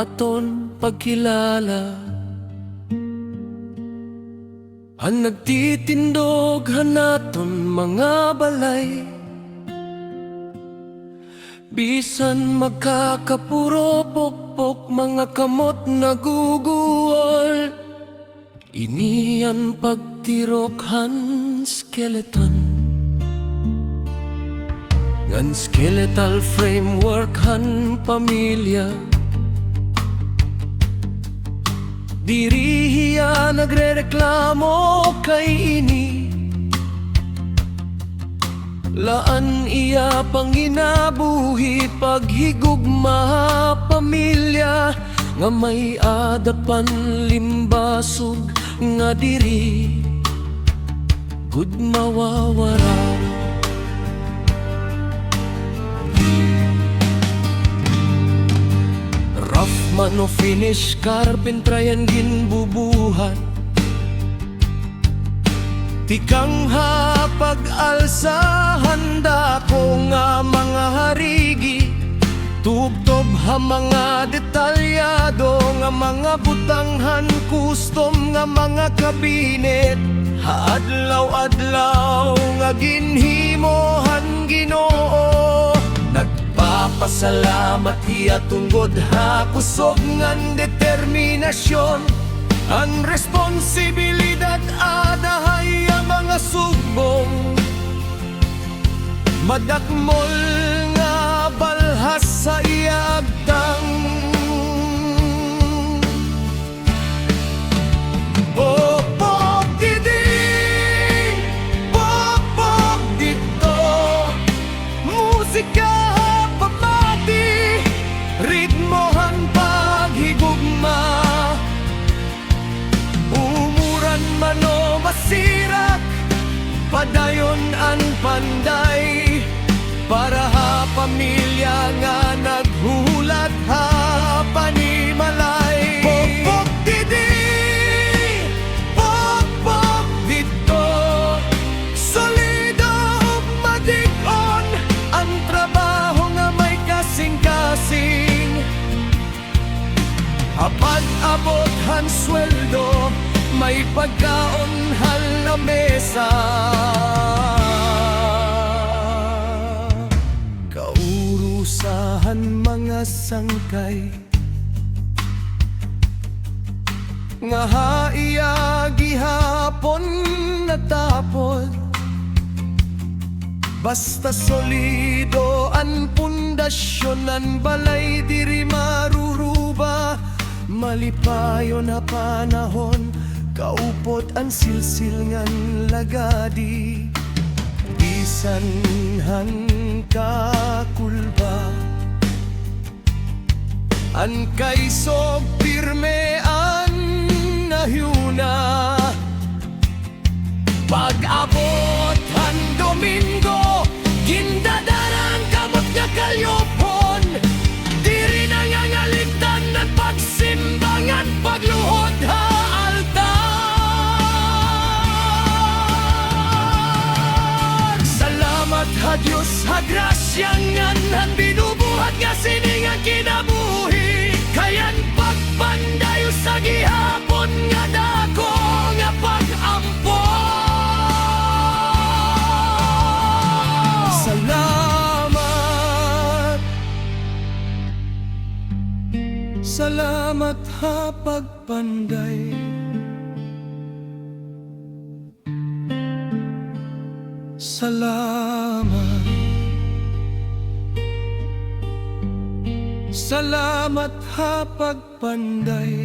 aton pagkilala. Ang nagtitindog hanaton mga balay, bisan magkakapuro pokpok mga kamot naguguol. Iniyan pagtirokhan skeleton, ngan skeletal framework han pamilya. Dirihiya nagrereklamo kay ini, laan iya panginabuhi paghigugma pamilya. Nga may adapan limbasog nga diri gud mawawara. Rough man o finish carpentrayan ginbubuhat, tikang hapag-alsa handa ko nga mga harigi. Tubtob ha mga detalyado nga mga butanghan, custom nga mga kabinet. Haadlaw-adlaw nga ginhimohan Ginoo. Nagpapasalamat iya tunggod ha kusog ngan determinasyon. Ang responsibilidad adahay ang mga sugbong, madakmol nga balhas sa iagtang. Pokpok diding, pokpok dito, musika pamati, ritmohan paghigugma. Umuran man o masirak, padayon ang panday, para ha pamilya nga naghulat ha panimalay. Pokpok didi, pokpok dito, solido ug madig-on ang trabaho nga may kasing-kasing. Apag abot han sweldo, may pagkaon hal na mesa. Kaurusahan mga sangkay, nga haiya gihapon natapod. Basta solido ang pundasyon, ang balay diri maruruba. Malipayon na panahon, kaupot ang silsil ngan lagadi. Bisan han kakulba, an kaisog pirme an nahyuna. Pag-abot han Domingo, gindadarang kamot nga kalyopon. Diri nangangaligtan at pagsimbangan, pagluhod ha altar. Salamat ha Diyos ha grasya ngan binubuhat nga siningang kinabuhi. Kayan pagpandayo sa gihapon nga dako nga pag-ampo. Salamat ha pagpanday, salamat. Salamat ha pagpanday.